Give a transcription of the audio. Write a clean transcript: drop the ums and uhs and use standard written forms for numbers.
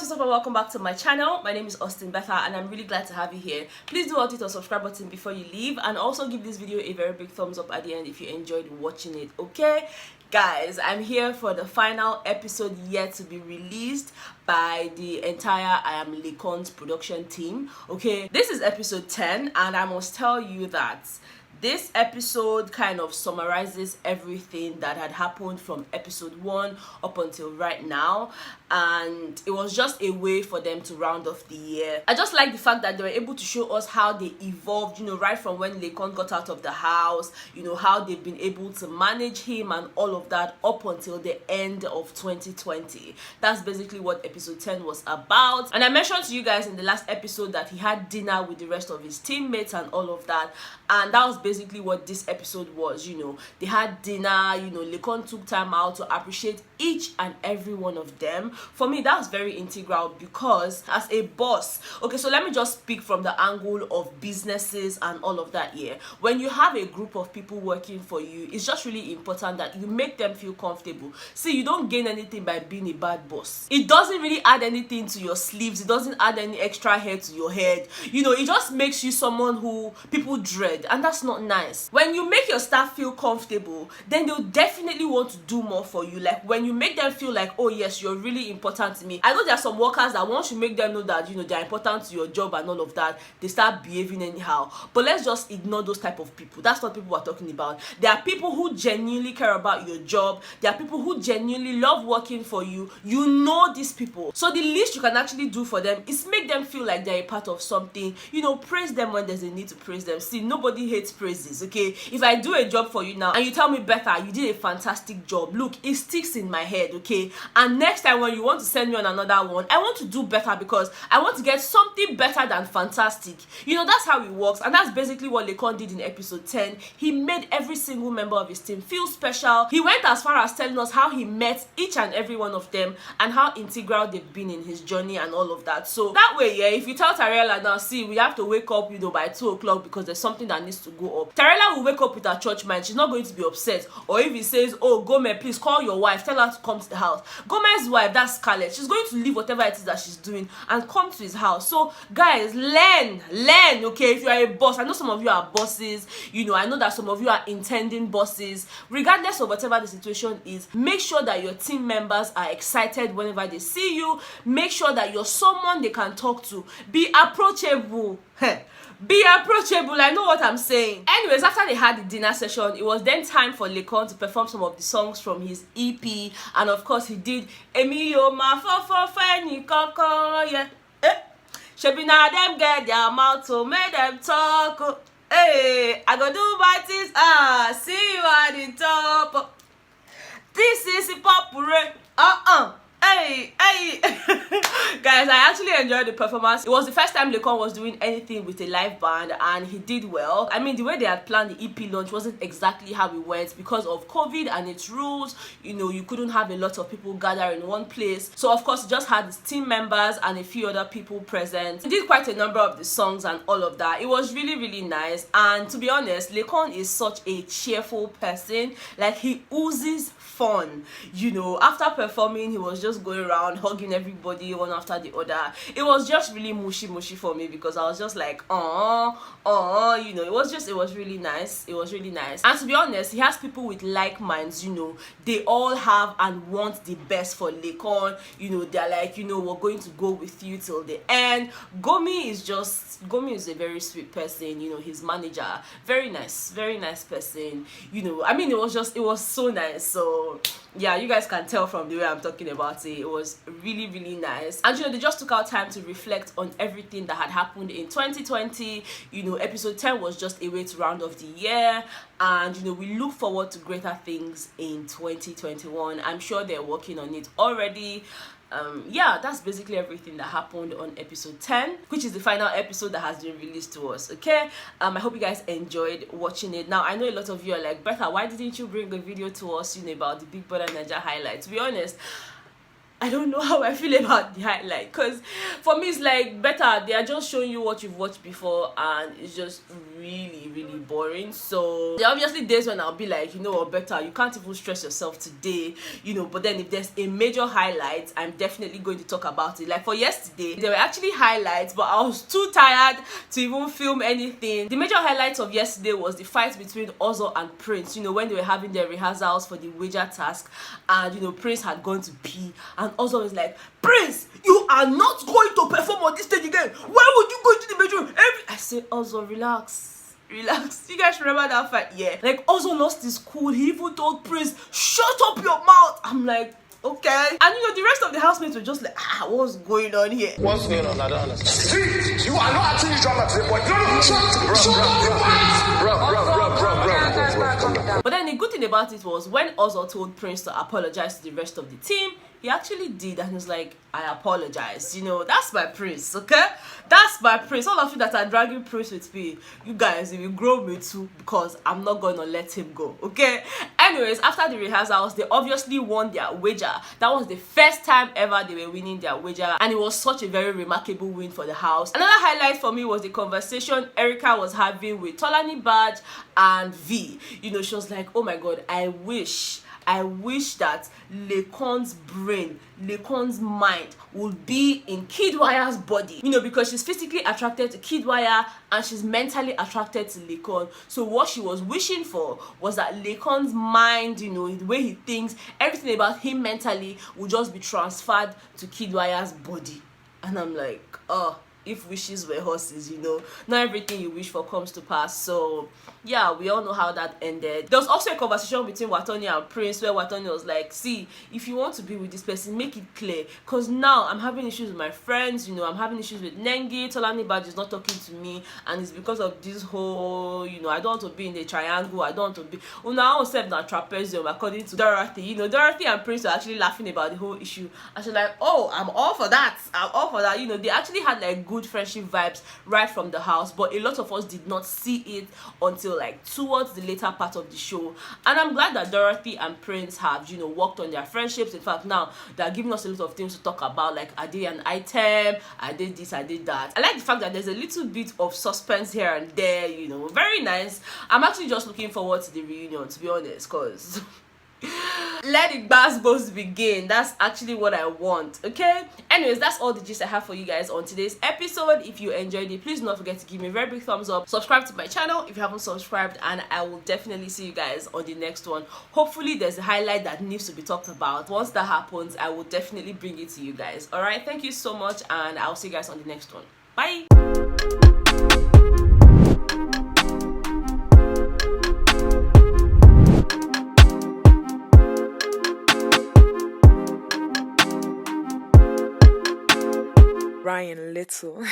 what's up and welcome back to my channel. My name is Austin Betha and I'm really glad to have you here. Please do hit the subscribe button before you leave and also give this video a very big thumbs up at the end if you enjoyed watching it, okay? Guys, I'm here for the final episode yet to be released by the entire I Am LAYCON's production team, okay? This is episode 10 and I must tell you that this episode kind of summarizes everything that had happened from episode 1 up until right now, and it was just a way for them to round off the year. I just like the fact that they were able to show us how they evolved, you know, right from when LAYCON got out of the house, you know, how they've been able to manage him and all of that up until the end of 2020. That's basically what episode 10 was about. And I mentioned to you guys in the last episode that he had dinner with the rest of his teammates and all of that, and that was basically what this episode was. You know, they had dinner, you know, LAYCON took time out to appreciate each and every one of them. For me, that was very integral because as a boss, okay, so let me just speak from the angle of businesses and all of that here. When you have a group of people working for you, it's just really important that you make them feel comfortable. See, you don't gain anything by being a bad boss. It doesn't really add anything to your sleeves. It doesn't add any extra hair to your head. You know, it just makes you someone who people dread, and that's not nice. When you make your staff feel comfortable, then they'll definitely want to do more for you. Like when you make them feel like, oh yes, you're really important to me. I know there are some workers that once you make them know that, you know, they're important to your job and all of that, they start behaving anyhow. But let's just ignore those type of people. That's what people are talking about. There are people who genuinely care about your job. There are people who genuinely love working for you. You know these people. So the least you can actually do for them is make them feel like they're a part of something. You know, praise them when there's a need to praise them. See, nobody hates praises, okay? If I do a job for you now and you tell me, Betha, you did a fantastic job, look, it sticks in my head, okay? And next time when you want to send me on another one, I want to do better because I want to get something better than fantastic. You know, that's how it works, and that's basically what LAYCON did in episode 10. He made every single member of his team feel special. He went as far as telling us how he met each and every one of them and how integral they've been in his journey and all of that. So that way, yeah, if you tell Tarela now, see, we have to wake up, you know, by 2 o'clock because there's something that needs to go up, Tarela will wake up with her church mind. She's not going to be upset. Or if he says, oh, Gome, please call your wife, tell her to come to the house. Gome's wife, that's Scarlett, she's going to leave whatever it is that she's doing and come to his house. So guys, learn, okay? If you are a boss, I know some of you are bosses, you know, I know that some of you are intending bosses. Regardless of whatever the situation is, make sure that your team members are excited whenever they see you. Make sure that you're someone they can talk to. Be approachable. Be approachable, I know what I'm saying. Anyways, after they had the dinner session, it was then time for LAYCON to perform some of the songs from his EP, and of course he did Emi yo ma fo feni koko, yeah. Shebi na them get their mouth to make them talk. Hey, I go do my things, see you at the top. This is hip hop, Hey. Guys, I actually enjoyed the performance. It was the first time LAYCON was doing anything with a live band, and he did well. I mean, the way they had planned the EP launch wasn't exactly how it went because of COVID and its rules. You know, you couldn't have a lot of people gather in one place. So of course, he just had his team members and a few other people present. He did quite a number of the songs and all of that. It was really, really nice. And to be honest, LAYCON is such a cheerful person. Like, he oozes fun. You know, after performing, he was just going around hugging everybody one after the other. It was just really mushy for me because I was just like, you know, it was really nice. It was really nice. And to be honest, he has people with like minds. You know, they all have and want the best for LAYCON. You know, they're like, you know, we're going to go with you till the end. Gomi is a very sweet person. You know, his manager, very nice person. You know, I mean, it was so nice. So yeah, you guys can tell from the way I'm talking about it. It was really, really nice. And you know, they just took out time to reflect on everything that had happened in 2020. You know, episode 10 was just a way to round off the year, and you know, we look forward to greater things in 2021. I'm sure they're working on it already. Yeah, that's basically everything that happened on episode 10, which is the final episode that has been released to us, okay? I hope you guys enjoyed watching it. Now, I know a lot of you are like, Betha, why didn't you bring a video to us, you know, about the BBNAIJA highlight? To be honest, I don't know how I feel about the highlight, because for me it's like, better they are just showing you what you've watched before, and it's just really boring. So there are obviously days when I'll be like, you know what, Betha, you can't even stress yourself today, you know. But then if there's a major highlight, I'm definitely going to talk about it. Like for yesterday, there were actually highlights, but I was too tired to even film anything. The major highlights of yesterday was the fight between OZO and Prince, you know, when they were having their rehearsals for the wager task, and you know, Prince had gone to pee, and OZO was like, Prince, you are not going to perform on this stage again. Why would you go into the bedroom? I said, OZO, relax. You guys remember that fight? Yeah. Like, OZO lost his cool. He even told Prince, shut up your mouth. I'm like, okay. And you know, the rest of the housemates were just like, what's going on here? What's going on? I don't understand. See, you are not actually drama today, boy. No, shut up. But then the good thing about it was when OZO told Prince to apologize to the rest of the team, he actually did, and he's like, I apologize. You know, that's my Prince, okay? That's my Prince. All of you that are dragging Prince with me, you guys, if you grow me too, because I'm not gonna let him go, okay? Anyways, after the rehearsals, they obviously won their wager. That was the first time ever they were winning their wager, and it was such a very remarkable win for the house. Another highlight for me was the conversation Erica was having with Tolani Badge and V. You know, she was like, oh my god, I wish that LAYCON's brain, LAYCON's mind would be in Kidwaya's body, you know, because she's physically attracted to Kidwaya and she's mentally attracted to LAYCON. So what she was wishing for was that LAYCON's mind, you know, the way he thinks, everything about him mentally would just be transferred to Kidwaya's body. And I'm like, oh, if wishes were horses, you know, not everything you wish for comes to pass. So yeah, we all know how that ended. There was also a conversation between Watonya and Prince where Watonya was like, see, if you want to be with this person, make it clear, because now I'm having issues with my friends, you know, I'm having issues with Nengi, Tolani Badge is not talking to me, and it's because of this whole, you know, I don't want to be in the triangle, I don't want to be, now except that trapezium, according to Dorothy. You know, Dorothy and Prince were actually laughing about the whole issue, and she's like, oh, I'm all for that, you know. They actually had like good friendship vibes right from the house, but a lot of us did not see it until like towards the later part of the show. And I'm glad that Dorothy and Prince have, you know, worked on their friendships. In fact, now they're giving us a lot of things to talk about, like, I did an item, I did this, I did that. I like the fact that there's a little bit of suspense here and there, you know, very nice. I'm actually just looking forward to the reunion, to be honest, because let the basketballs begin. That's actually what I want, okay? Anyways, that's all the gist I have for you guys on today's episode. If you enjoyed it, please do not forget to give me a very big thumbs up, subscribe to my channel if you haven't subscribed, and I will definitely see you guys on the next one. Hopefully there's a highlight that needs to be talked about. Once that happens, I will definitely bring it to you guys. All right, thank you so much, and I'll see you guys on the next one. Bye. Ryan Little.